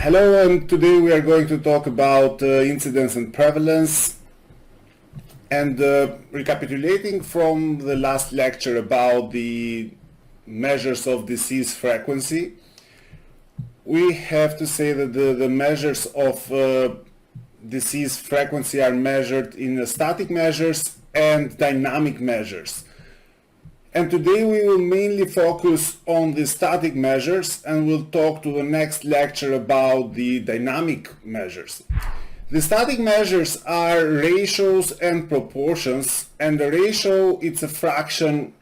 Hello, and today we are going to talk about incidence and prevalence, and recapitulating from the last lecture about the measures of disease frequency. We have to say that the measures of disease frequency are measured in static measures and dynamic measures. And today we will mainly focus on the static measures, and we'll talk to the next lecture about the dynamic measures. The static measures are ratios and proportions, and the ratio it's a fraction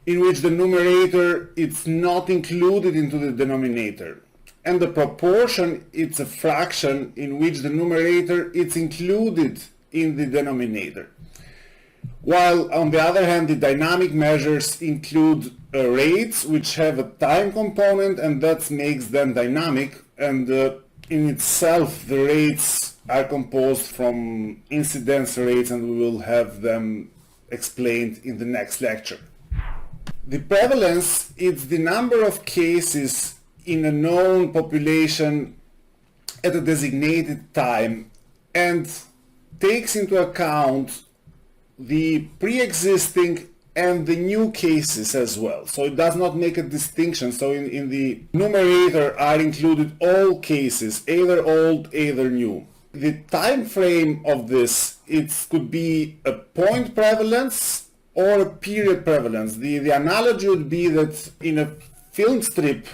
in which the numerator is not included into the denominator. And the proportion it's a fraction in which the numerator is included in the denominator. While on the other hand, the dynamic measures include rates which have a time component, and that makes them dynamic, and in itself the rates are composed from incidence rates, and we will have them explained in the next lecture. The prevalence is the number of cases in a known population at a designated time and takes into account the pre-existing and the new cases as well. So it does not make a distinction. So in the numerator are included all cases, either old, either new. The time frame of this, it could be a point prevalence or a period prevalence. The analogy would be that in a film strip,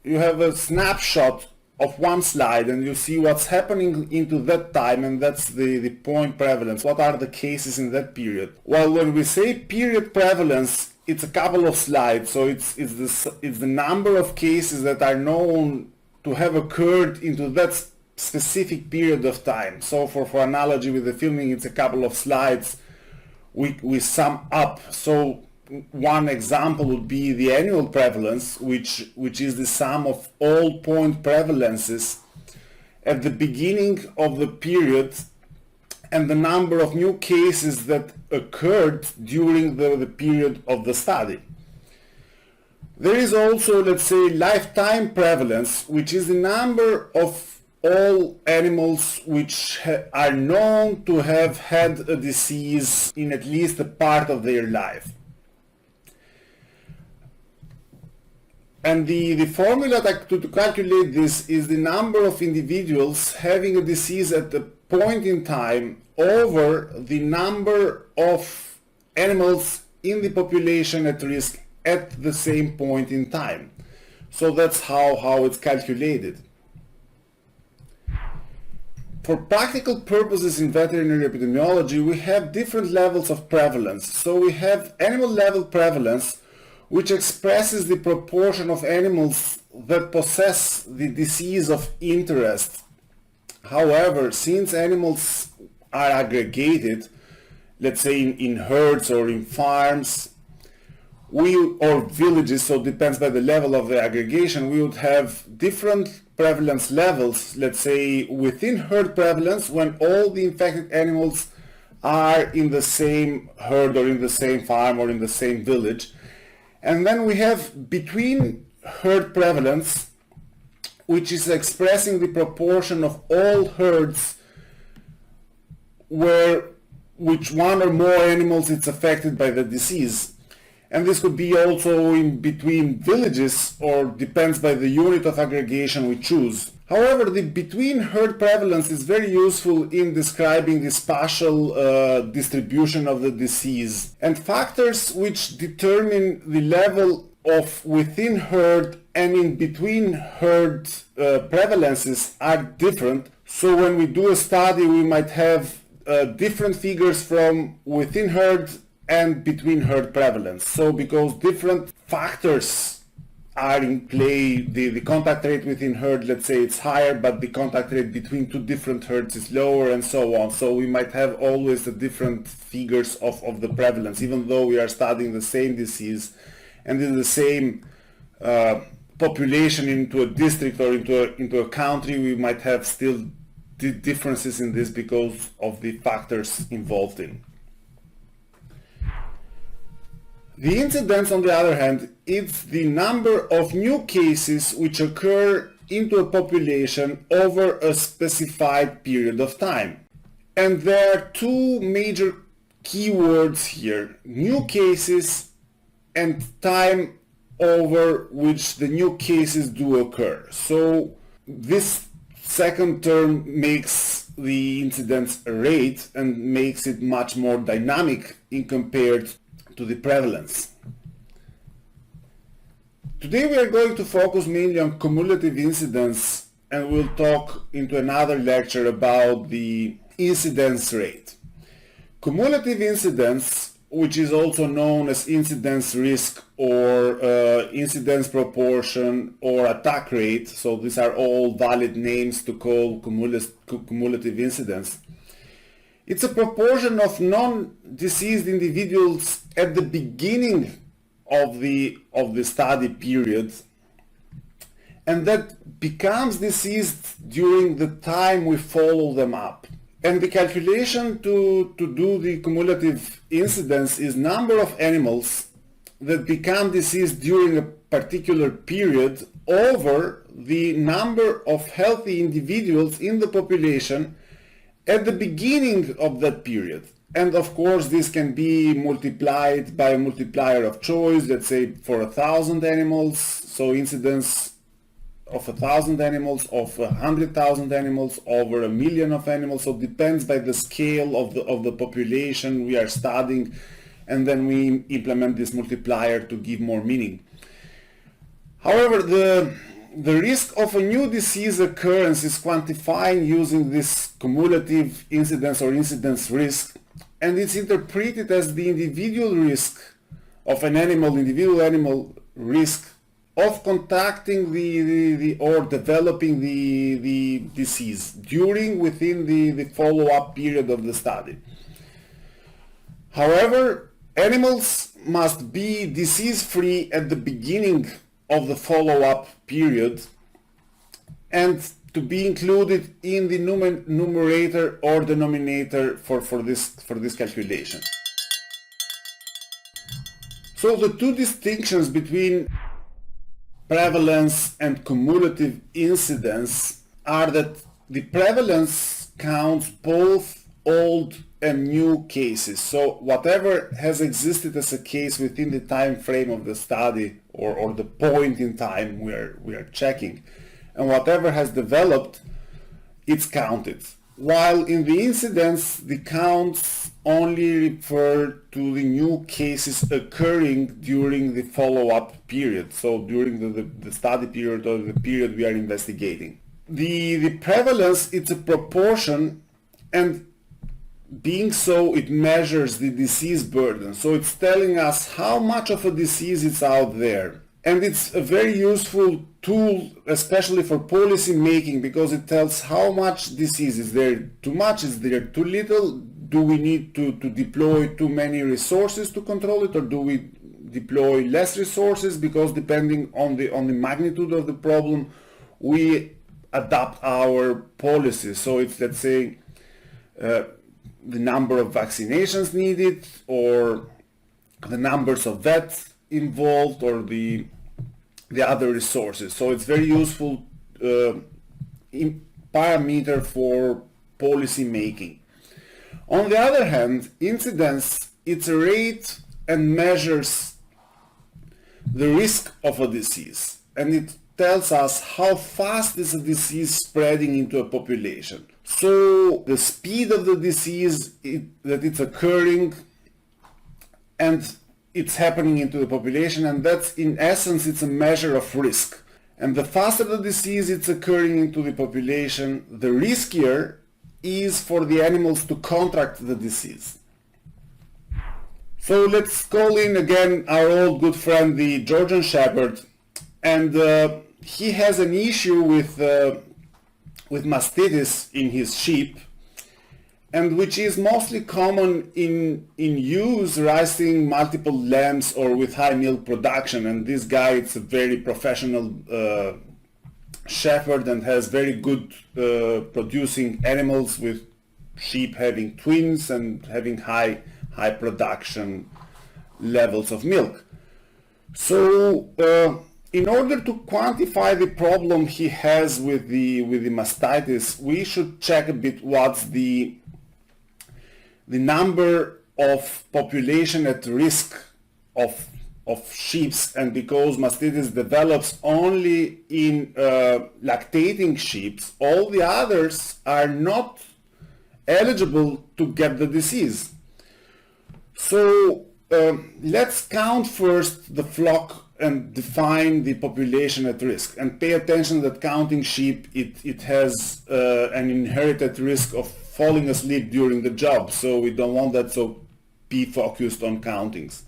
you have a snapshot of one slide and you see what's happening into that time, and that's the point prevalence. What are the cases in that period? Well, when we say period prevalence, it's a couple of slides, so it's the number of cases that are known to have occurred into that specific period of time. So for analogy with the filming, it's a couple of slides we sum up. So one example would be the annual prevalence, which is the sum of all point prevalences at the beginning of the period and the number of new cases that occurred during the period of the study. There is also, let's say, lifetime prevalence, which is the number of all animals which are known to have had a disease in at least a part of their life. And the formula to calculate this is the number of individuals having a disease at a point in time over the number of animals in the population at risk at the same point in time. So that's how it's calculated. For practical purposes in veterinary epidemiology, we have different levels of prevalence. So we have animal level prevalence, which expresses the proportion of animals that possess the disease of interest. However, since animals are aggregated, let's say in herds or in farms, or villages, so it depends by the level of the aggregation, we would have different prevalence levels, let's say within herd prevalence, when all the infected animals are in the same herd or in the same farm or in the same village. And then we have between herd prevalence, which is expressing the proportion of all herds which one or more animals is affected by the disease. And this could be also in between villages, or depends by the unit of aggregation we choose. However, the between herd prevalence is very useful in describing the spatial distribution of the disease. And factors which determine the level of within herd and in between herd prevalences are different. So when we do a study, we might have different figures from within herd and between herd prevalence. So because different factors are in play, the contact rate within herd, let's say it's higher, but the contact rate between two different herds is lower, and so on. So we might have always the different figures of the prevalence, even though we are studying the same disease and in the same population into a district or into a country, we might have still differences in this because of the factors involved in. The incidence, on the other hand, is the number of new cases which occur into a population over a specified period of time. And there are two major keywords here: new cases and time over which the new cases do occur. So this second term makes the incidence rate and makes it much more dynamic in compared to the prevalence. Today we are going to focus mainly on cumulative incidence, and we'll talk into another lecture about the incidence rate. Cumulative incidence, which is also known as incidence risk or incidence proportion or attack rate, so these are all valid names to call cumulative incidence. It's a proportion of non-diseased individuals at the beginning of the study period, and that becomes diseased during the time we follow them up. And the calculation to do the cumulative incidence is number of animals that become diseased during a particular period over the number of healthy individuals in the population at the beginning of that period. And of course this can be multiplied by a multiplier of choice, let's say for 1,000 animals, so incidence of 1,000 animals, of 100,000 animals, over 1,000,000 of animals. So it depends by the scale of the population we are studying, and then we implement this multiplier to give more meaning. However, the risk of a new disease occurrence is quantified using this cumulative incidence or incidence risk, and it's interpreted as the individual risk of an animal, individual animal risk of contacting or developing the disease within the follow-up period of the study. However, animals must be disease-free at the beginning of the follow-up period and to be included in the numerator or denominator for this calculation. So the two distinctions between prevalence and cumulative incidence are that the prevalence counts both old and new cases. So whatever has existed as a case within the time frame of the study or the point in time we are checking, and whatever has developed, it's counted. While in the incidence, the counts only refer to the new cases occurring during the follow-up period, so during the study period or the period we are investigating. The prevalence, it's a proportion, and being so, it measures the disease burden. So it's telling us how much of a disease is out there. And it's a very useful tool, especially for policy making, because it tells how much disease is there. Too much, is there too little? Do we need to deploy too many resources to control it, or do we deploy less resources? Because depending on the magnitude of the problem, we adapt our policies. So it's, let's say, the number of vaccinations needed, or the numbers of vets involved, or the other resources. So it's very useful parameter for policy making. On the other hand, incidence, it's a rate and measures the risk of a disease, and it tells us how fast is a disease spreading into a population. So the speed of the disease that it's occurring, and it's happening into the population, and that's, in essence, it's a measure of risk. And the faster the disease it's occurring into the population, the riskier is for the animals to contract the disease. So let's call in again our old good friend, the Georgian Shepherd, and he has an issue with mastitis in his sheep, and which is mostly common in ewes raising multiple lambs or with high milk production. And this guy, it's a very professional shepherd and has very good producing animals, with sheep having twins and having high production levels of milk. So In order to quantify the problem he has with the mastitis, we should check a bit what's the number of population at risk of sheep, and because mastitis develops only in lactating sheep, all the others are not eligible to get the disease. So let's count first the flock and define the population at risk, and pay attention that counting sheep, it has an inherited risk of falling asleep during the job, so we don't want that, so be focused on countings.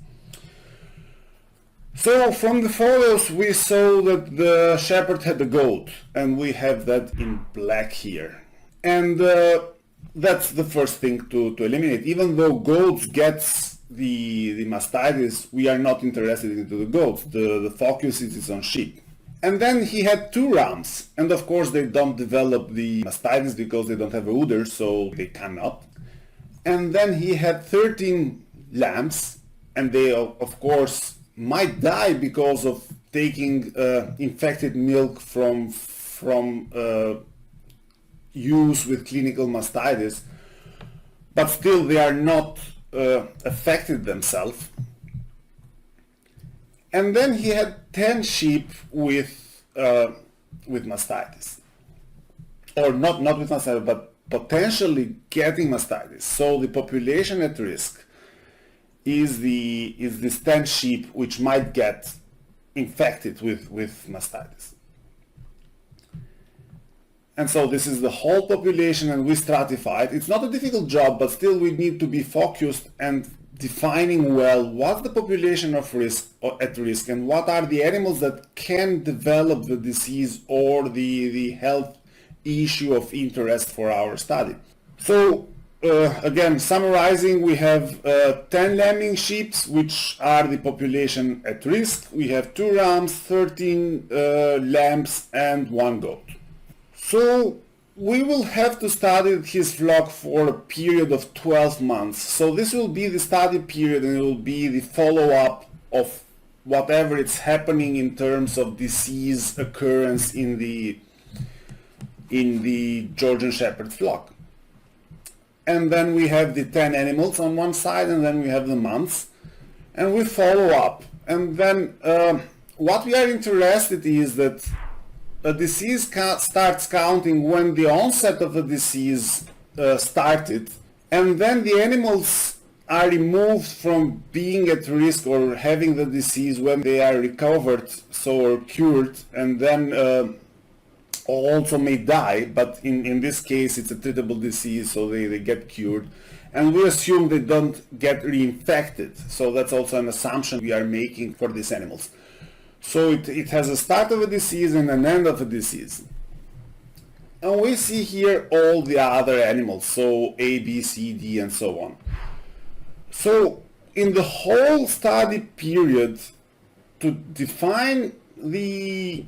So from the photos we saw that the shepherd had a goat, and we have that in black here, and that's the first thing to eliminate. Even though goats gets the mastitis, we are not interested into the goats. The focus is on sheep. And then he had 2 rams, and of course they don't develop the mastitis because they don't have a udder, so they cannot. And then he had 13 lambs, and they of course might die because of taking infected milk from use with clinical mastitis, but still they are not affected themselves. And then he had 10 sheep with mastitis, or not with mastitis, but potentially getting mastitis. So the population at risk is this 10 sheep which might get infected with mastitis. And so this is the whole population, and we stratify it. It's not a difficult job, but still we need to be focused and defining well what's the population of risk or at risk, and what are the animals that can develop the disease or the health issue of interest for our study. So again, summarizing, we have 10 lambing sheep, which are the population at risk. We have 2 rams, 13 lambs, and 1 goat. So we will have to study his flock for a period of 12 months. So this will be the study period, and it will be the follow-up of whatever is happening in terms of disease occurrence in the Georgian Shepherd flock. And then we have the 10 animals on one side, and then we have the months, and we follow up. And then what we are interested in is that a disease starts counting when the onset of the disease started, and then the animals are removed from being at risk or having the disease when they are recovered, or cured, and then also may die, but in this case it's a treatable disease, so they get cured, and we assume they don't get reinfected. So that's also an assumption we are making for these animals. So it has a start of a disease and an end of a disease. And we see here all the other animals, so A, B, C, D, and so on. So in the whole study period, to define the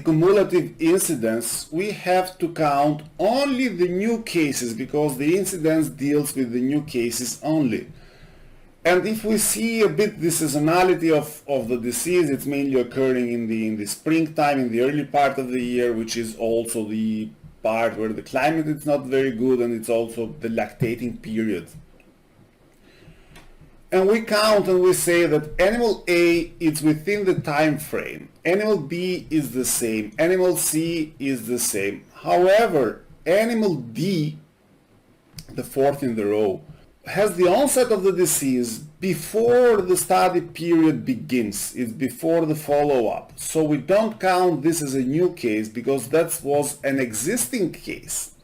cumulative incidence, we have to count only the new cases, because the incidence deals with the new cases only. And if we see a bit the seasonality of the disease, it's mainly occurring in the springtime, in the early part of the year, which is also the part where the climate is not very good, and it's also the lactating period. And we count and we say that animal A is within the time frame, animal B is the same, animal C is the same. However, animal D, the 4th in the row, has the onset of the disease before the study period begins. It's before the follow-up. So we don't count this as a new case, because that was an existing case.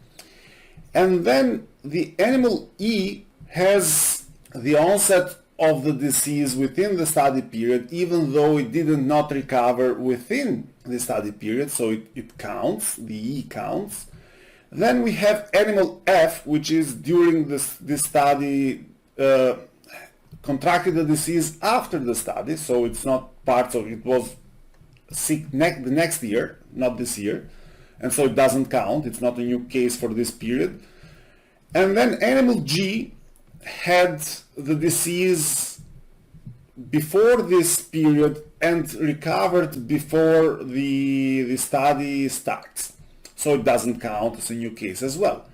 And then the animal E has the onset of the disease within the study period, even though it did not recover within the study period, so it counts, the E counts. Then we have animal F, which is during this study contracted the disease after the study, so it's not part of it, was sick the next year, not this year, and so it doesn't count, it's not a new case for this period. And then animal G had the disease before this period and recovered before the study starts. So it doesn't count as a new case as well.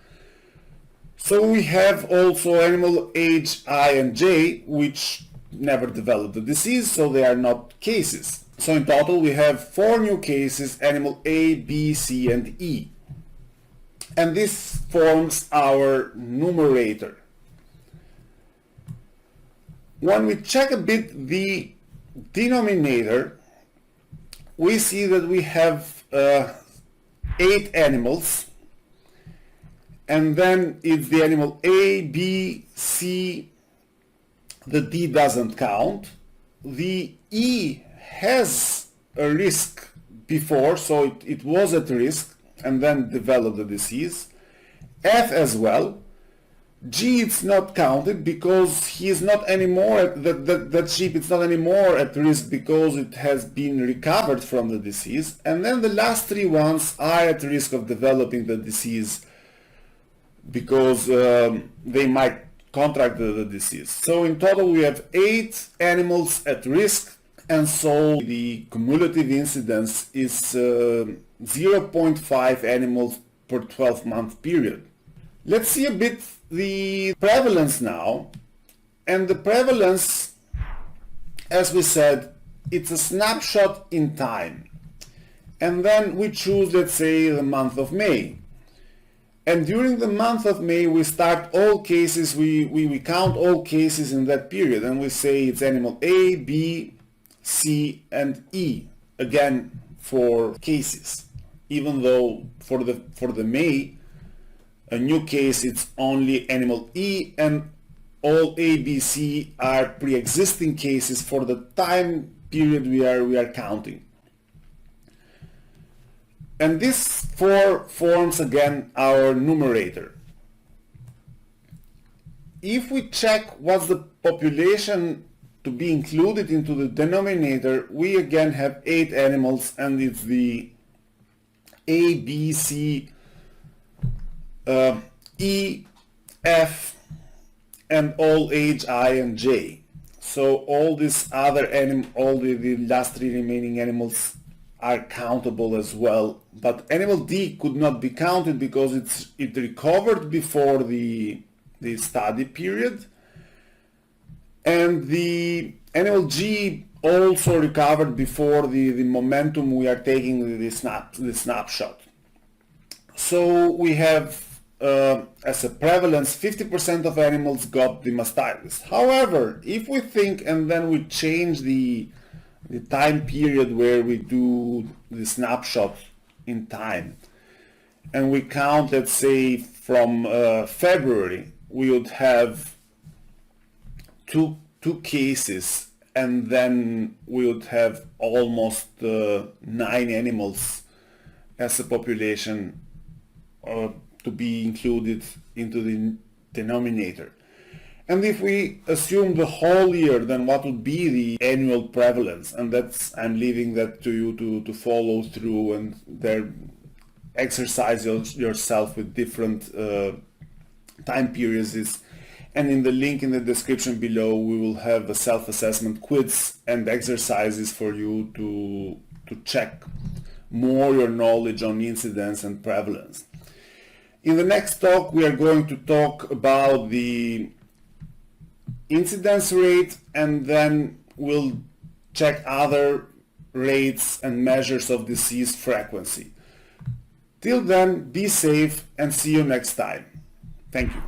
So we have also animal H, I, and J, which never developed the disease, so they are not cases. So in total we have 4 new cases, animal A, B, C, and E. And this forms our numerator. When we check a bit the denominator, we see that we have 8 animals, and then it's the animal A, B, C, the D doesn't count. The E has a risk before, so it was at risk and then developed the disease. F as well. G it's not counted because he is not anymore, that sheep is not anymore at risk because it has been recovered from the disease. And then the last 3 ones are at risk of developing the disease because they might contract the disease. So in total we have 8 animals at risk, and so the cumulative incidence is 0.5 animals per 12-month period. Let's see a bit the prevalence now. And the prevalence, as we said, it's a snapshot in time. And then we choose, let's say, the month of May. And during the month of May we start all cases, we count all cases in that period, and we say it's animal A, B, C, and E, again for cases. Even though for the May, a new case, it's only animal E, and all A, B, C are pre-existing cases for the time period we are counting. And this 4 forms again our numerator. If we check what's the population to be included into the denominator, we again have 8 animals, and it's the A, B, C, E, F, and all H, I, and J. So all these other all the last 3 remaining animals are countable as well, but animal D could not be counted because it recovered before the study period, and the animal G also recovered before the momentum we are taking the snapshot. So we have as a prevalence 50% of animals got the mastitis. However, if we think and then we change the time period where we do the snapshot in time, and we count, let's say, from February, we would have two cases, and then we would have almost 9 animals as a population to be included into the denominator. And if we assume the whole year, then what would be the annual prevalence? And that's, I'm leaving that to you to follow through and there exercise yourself with different time periods. And in the link in the description below, we will have a self-assessment quiz and exercises for you to check more your knowledge on incidence and prevalence. In the next talk, we are going to talk about the incidence rate, and then we'll check other rates and measures of disease frequency. Till then, be safe and see you next time. Thank you.